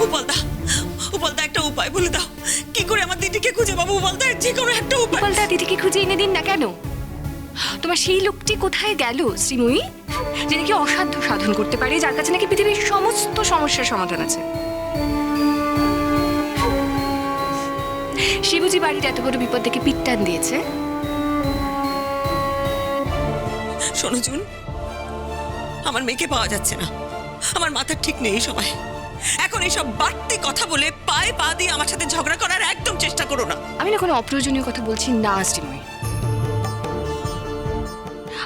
উপলদা, উপলদা একটা উপায় বলে দাও, কি করে আমার দিদিকে খুঁজে পাবো? উপলদা, যে কোনো একটা উপায়। উপলদা, দিদিকে খুঁজে এনে দিন না। কেন? তোমার সেই লোকটি কোথায় গেল শ্রীময়ী, যে নাকি অসাধ্য সাধন করতে পারে, যার কাছে নাকি পৃথিবীর সমস্ত সমস্যার সমাধান আছে? শিবুজি বাড়ির এত বড় বিপদ দেখে পিটটান দিয়েছে। শোনো জুন, আমার মেয়েকে পাওয়া যাচ্ছে না, আমার মাথা ঠিক নেই এই সময়। এখন এইসব বাড়তি কথা বলে পায়ে পা দিয়ে আমার সাথে ঝগড়া করার একদম চেষ্টা করো না। আমি না কোনো অপ্রয়োজনীয় কথা বলছি না শ্রীময়ী।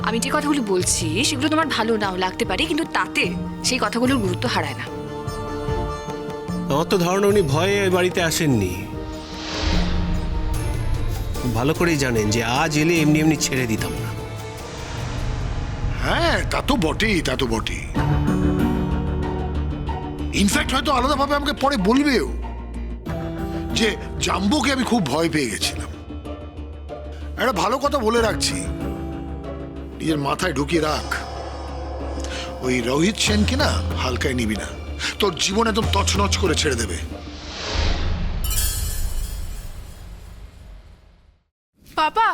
আমি যে কথাগুলো বলছি সেগুলো তোমার ভালো নাও লাগতে পারে, কিন্তু তাতে সেই কথাগুলোর গুরুত্ব হারায় না। আমার তো ধারণা উনি ভয়ে ওই বাড়িতে আসেননি। ভালো করেই জানেন যে আজ এলে এমনি এমনি ছেড়ে দিতাম না। হ্যাঁ, তা তো বটেই, তা তো বটেই। ইনফ্যাক্ট হয়তো আলাদাভাবে আমাকে পরে বলবেও যে জাম্বোকে আমি খুব ভয় পেয়ে গেছিলাম। একটা ভালো কথা বলে রাখছি, নিজের মাথায় ঢুকিয়ে রাখ, ওই রোহিত সেনকে না হালকায় নিবি না, তোর জীবন একদম তছনছ করে ছেড়ে দেবে। পাপা,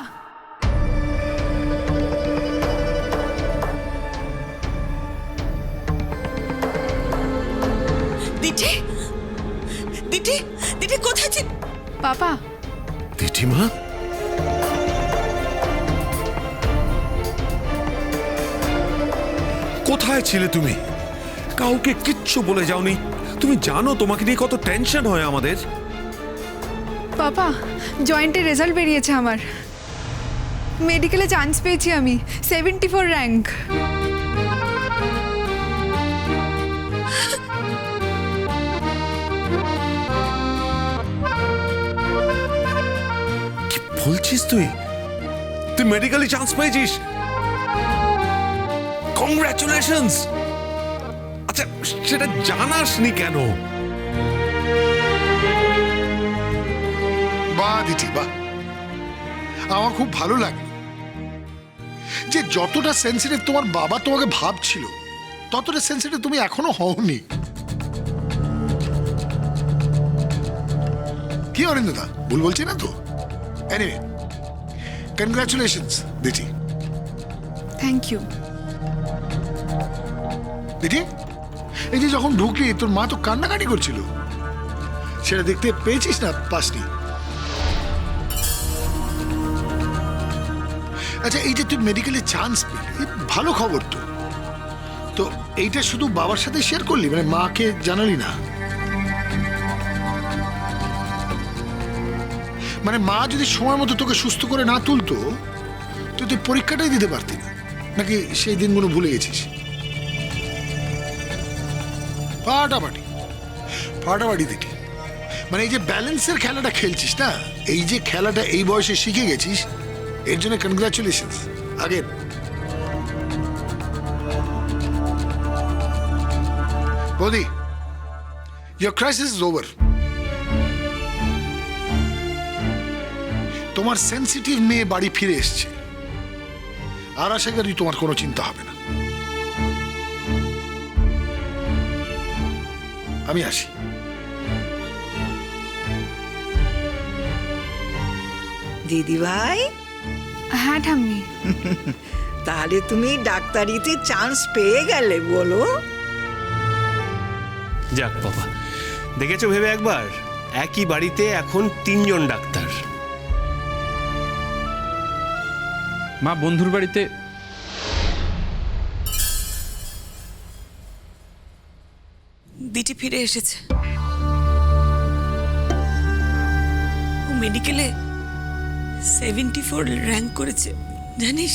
দিদি, দিদি, দিদি কোথায় ছিল? পাপা, দিদিমা, কোথায় ছিলে তুমি? কাউকে কিচ্ছু বলে যাওনি? তুমি জানো তোমাকে নিয়ে কত টেনশন হয় আমাদের। পাপা, জয়েন্টের রেজাল্ট বেরিয়েছে আমার। মেডিকেলে চান্স পেয়েছি আমি, 74 র্যাঙ্ক। কি বলছিস তুই? তুই মেডিকেলে চান্স পেয়েছিস? কংগ্রাচুলেশনস। আচ্ছা, সেটা জানাসনি কেন? বাহ দিদি বাহ, আমার খুব ভালো লাগে যে যতটা সেন্সিটিভ তোমার বাবা তোমাকে ভাবছিল, ততটা সেন্সিটিভ তুমি এখনো হওনি। কি অরিন্দদা, ভুল বলছি না তো? এনিওয়ে, কনগ্রাচুলেশনস দিদি। Thank you. দিদি, এই যে যখন ঢুকলি তোর মা তো কান্নাকাটি করছিল, সেটা দেখতে পেয়েছিস না? পাসনি? আচ্ছা, এই যে তুই মেডিকেলে চান্স পেলি, ভালো খবর তো। তো এইটা শুধু বাবার সাথে শেয়ার করলি, মানে মাকে জানালি না? মানে মা যদি সময় মতো তোকে সুস্থ করে না তুলতো, তুই পরীক্ষাটাই দিতে পারতি না, নাকি সেই দিনগুলো ভুলে গেছিস? ফাটাফাটি ফাটাফাটি দেখি, মানে এই যে ব্যালেন্সের খেলাটা খেলছিস না, এই যে খেলাটা এই বয়সে শিখে গেছিস, এর জন্য কনগ্রাচুলেশনস। আগের বৌদি, your crisis is over. তোমার সেন্সিটিভ মেয়ে বাড়ি ফিরে এসছে, আর আশা করি তোমার কোনো চিন্তা হবে না। আমি আসি। দিদি ভাই, হ্যাঁ ঠাম্মি। তাহলে তুমি ডাক্তারিতে চান্স পেয়ে গেলে বলো? যাক বাবা, দেখেছো ভেবে একবার, একই বাড়িতে এখন 3 জন ডাক্তার। মা, বন্ধুর বাড়িতে দিদি ফিরে এসেছে। ও মেডিকেলে 74 র্যাঙ্ক করেছে, জানিস?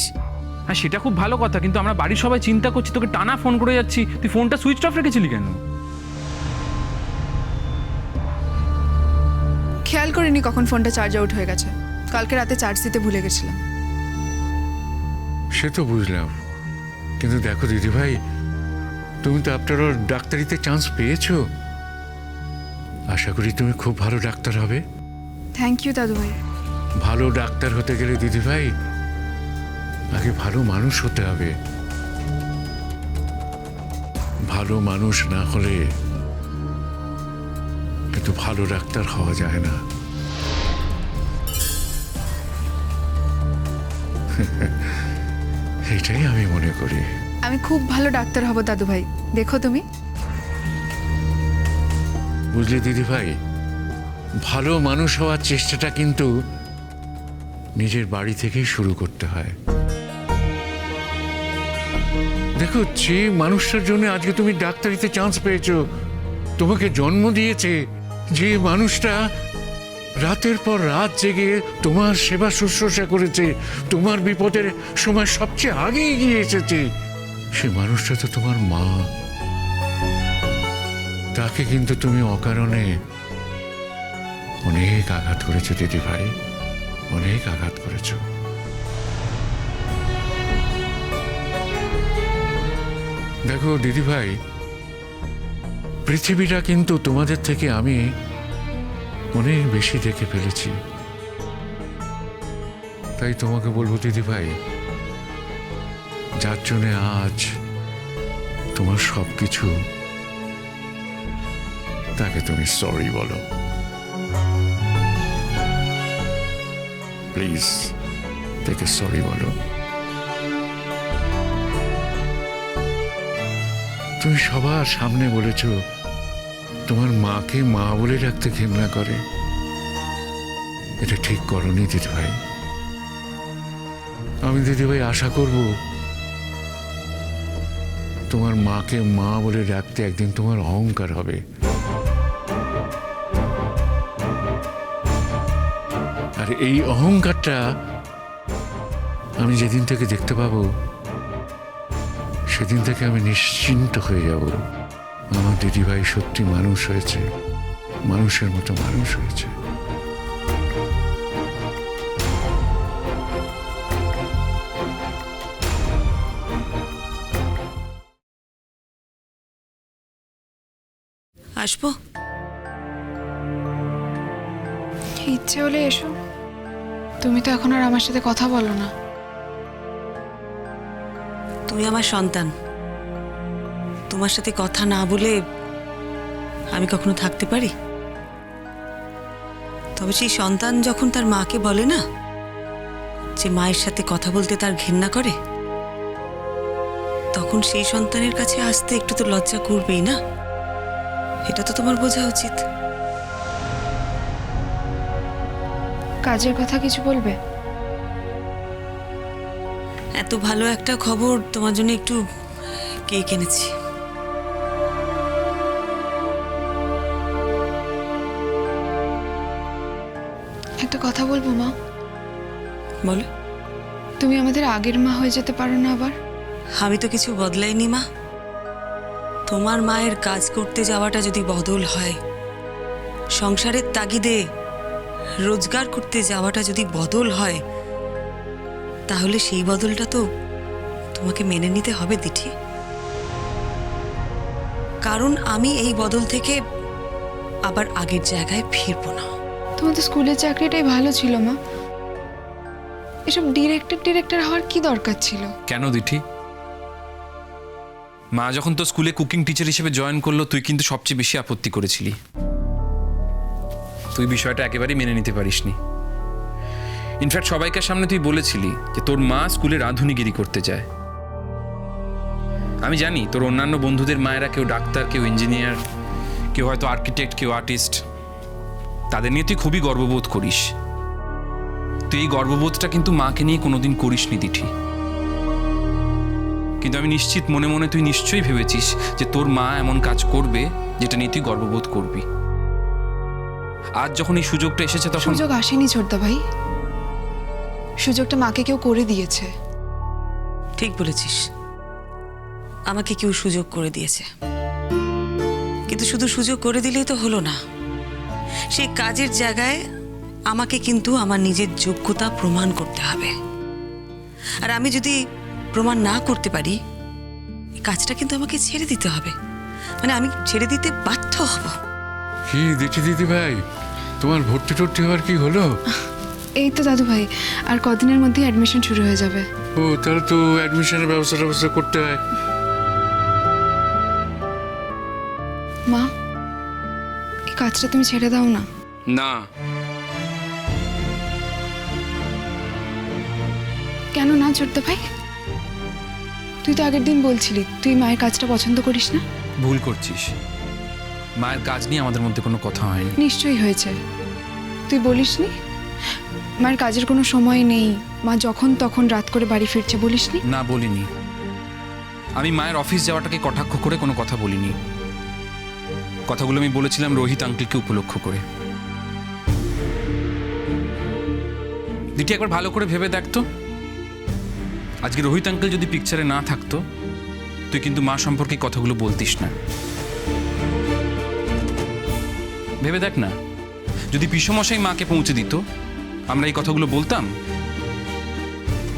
হ্যাঁ, সেটা খুব ভালো কথা, কিন্তু আমরা বাড়ির সবাই চিন্তা করছি, তোকে টানা ফোন করে যাচ্ছি, তুই ফোনটা সুইচ অফ রেখেছিলি কেন? খেয়াল করিনি কখন ফোনটা চার্জ আউট হয়ে গেছে। কালকে রাতে চার্জ দিতে ভুলে গেছিলাম। সে তো বুঝলাম, কিন্তু দেখো দিদিভাই, তুমি তো আফটার অল ডাক্তারিতে চান্স পেয়েছো। আশা করি তুমি খুব ভালো ডাক্তার হবে। থ্যাংক ইউ দাদু ভাই। ভালো ডাক্তার হতে গেলে দিদিভাই আগে ভালো মানুষ হতে হবে। ভালো মানুষ না হলে কিন্তু ভালো ডাক্তার হওয়া যায় না। এটাই আমি মনে করি। আমি খুব ভালো ডাক্তার হব দাদু ভাই, দেখো তুমি। বুঝলি দিদি ভাই, ভালো মানুষ হওয়ার চেষ্টাটা কিন্তু নিজের বাড়ি থেকেই শুরু করতে হয়। দেখো, যে মানুষটার জন্য আজকে তুমি ডাক্তারিতে চান্স পেয়েছো, তোমাকে জন্ম দিয়েছে, যে মানুষটা রাতের পর রাত জেগে তোমার সেবা শুশ্রূষা করেছে, তোমার বিপদের সময় সবচেয়ে আগে এগিয়ে এসেছে, সে মানুষটা তো তোমার মা। তাকে কিন্তু তুমি অকারণে অনেক আঘাত করেছো দিদি ভাই, অনেক আঘাত করেছো। দেখো দিদি ভাই, পৃথিবীটা কিন্তু তোমাদের থেকে আমি অনেক বেশি দেখে ফেলেছি। তাই তোমাকে বলবো দিদি ভাই, যার জন্য আজ তোমার সবকিছু, তাকে তুমি সরি বলো প্লিজ, তাকে সরি বলো। তুমি সবার সামনে বলেছ তোমার মাকে মা বলে ডাকতে ঘৃণা করে। এটা ঠিক করনি দিদি ভাই। আমি দিদি ভাই আশা করব তোমার মাকে মা বলে ডাকতে একদিন তোমার অহংকার হবে। আর এই অহংকারটা আমি যেদিন থেকে দেখতে পাবো, সেদিন থেকে আমি নিশ্চিন্ত হয়ে যাব। আমার দিদিভাই সত্যি মানুষ হয়েছে, মানুষের মতো মানুষ হয়েছে। আসবো? ইচ্ছে হলে এসো। তুমি তো এখন আর আমার সাথে কথা বলো না। তুমি আমার সন্তান, তোমার সাথে কথা না বলে আমি কখনো থাকতে পারি? তবে সেই সন্তান যখন তার মাকে বলে না যে মায়ের সাথে কথা বলতে তার ঘৃণা করে, তখন সেই সন্তানের কাছে আসতে একটু তো লজ্জা করবেই না? এটা তো তোমার বোঝা উচিত। কাজের কথা কিছু বলবে? এত ভালো একটা খবর তোমার জন্য একটু কেক এনেছি। একটা কথা বলবো মা? বলো। তুমি আমাদের আগের মা হয়ে যেতে পারো না আবার? আমি তো কিছু বদলাইনি মা। তোমার মায়ের কাজ করতে যাওয়াটা যদি বদল হয়, সংসারের তাগিদে রোজগার করতে যাওয়াটা যদি বদল হয়, তাহলে সেই বদলটা তো তোমাকে মেনে নিতে হবে দিঠি। কারণ আমি এই বদল থেকে আবার আগের জায়গায় ফিরবো না। তোমাদের স্কুলের চাকরিটাই ভালো ছিল মা। এসব ডিরেক্টর হওয়ার কি দরকার ছিল? কেন দিঠি? মা যখন তো স্কুলে কুকিং টিচার হিসেবে জয়েন করলো, তুই কিন্তু সবচেয়ে বেশি আপত্তি করেছিলি। তুই বিষয়টা একেবারেই মেনে নিতে পারিসনি। ইনফ্যাক্ট সবাইকার সামনে তুই বলেছিলি যে তোর মা স্কুলে রাঁধুনিগিরি করতে যায়। আমি জানি তোর অন্যান্য বন্ধুদের মায়েরা কেউ ডাক্তার, কেউ ইঞ্জিনিয়ার, কেউ হয়তো আর্কিটেক্ট, কেউ আর্টিস্ট। তাদের নিয়ে তুই খুবই গর্ববোধ করিস। তুই এই গর্ববোধটা কিন্তু মাকে নিয়ে কোনোদিন করিসনি দিঠি। কিন্তু আমি নিশ্চিত মনে মনে তুই নিশ্চয়ই ভেবেছিস যে তোর মা এমন কাজ করবে যেটা নিয়ে তুই গর্ববোধ করবি। আজ যখন এই সুযোগটা এসেছে তখন সুযোগ আসেনি ছোটদা ভাই, সুযোগটা মাকে কেউ করে দিয়েছে। ঠিক বলেছিস, আমাকে কেউ সুযোগ করে দিয়েছে। কিন্তু শুধু সুযোগ করে দিলেই তো হলো না। সেই কাজের জায়গায় আমাকে কিন্তু আমার নিজের যোগ্যতা প্রমাণ করতে হবে। আর আমি যদি প্রমাণ না করতে পারি, এই কাজটা কিন্তু আমাকে ছেড়ে দিতে হবে। মানে আমি ছেড়ে দিতে বাধ্য হব। কি দিঠি দিদি ভাই, তোমার ভর্তি টর্তি হওয়ার কি হলো? এই তো দাদু ভাই, আর কদিনের মধ্যে অ্যাডমিশন শুরু হয়ে যাবে। ও, তাহলে তো অ্যাডমিশনের ব্যবস্থা করতে হয়। মা, কাজটা তুমি ছেড়ে দাও না। না, কেন না ছোট্ট ভাই? তুই তো আগের দিন বলছিলি তুই মায়ের কাজটা পছন্দ করিস না। ভুল করছিস। মায়ের কাজ নিয়ে আমাদের মধ্যে কোনো কথা হয়নি। নিশ্চয়ই হয়েছে, তুই বলিসনি মায়ের কাজের কোনো সময় নেই, মা যখন তখন রাত করে বাড়ি ফিরছে, বলিসনি? না, বলিনি। আমি মায়ের অফিস যাওয়াটাকে কটাক্ষ করে কোনো কথা বলিনি। কথাগুলো আমি বলেছিলাম রোহিত আঙ্কেলকে উপলক্ষ করে। দিটি, একবার ভালো করে ভেবে দেখতো, আজকে রোহিত আঙ্কেল যদি পিকচারে না থাকতো তুই কিন্তু মা সম্পর্কে কথাগুলো বলতিস না। ভেবে দেখ না, যদি পিসমশাই মাকে পৌঁছে দিত আমরা এই কথাগুলো বলতাম?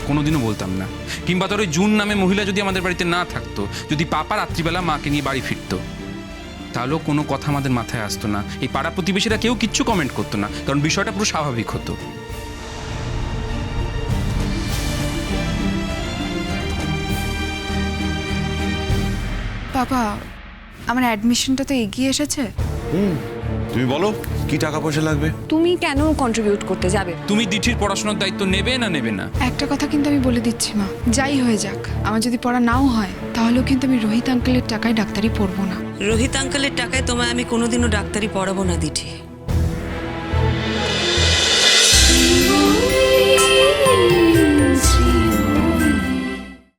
কোনোদিনও বলতাম না। কিংবা তোর ওই জুন নামে মহিলা যদি আমাদের বাড়িতে না থাকতো, যদি পাপা রাত্রিবেলা মাকে নিয়ে বাড়ি ফিরতো, তাহলেও কোনো কথা আমাদের মাথায় আসতো না। এই পাড়া প্রতিবেশীরা কেউ কিচ্ছু কমেন্ট করতো না, কারণ বিষয়টা পুরো স্বাভাবিক হতো। বাবা, আমার অ্যাডমিশনটা তো এগিয়ে এসেছে। তুমি বলো কি টাকা পয়সা লাগবে? তুমি কেন কন্ট্রিবিউট করতে যাবে? তুমি দিঠির পড়াশোনার দায়িত্ব নেবে না নেবে না? একটা কথা কিন্তু আমি বলে দিচ্ছি মা, যাই হয়ে যাক, আমার যদি পড়া নাও হয় তাহলেও কিন্তু আমি রোহিত আঙ্কেলের টাকায় ডাক্তারি পড়বো না। রোহিত আঙ্কেলের টাকায় তোমায় আমি কোনোদিনও ডাক্তারি পড়াবো না দিঠি।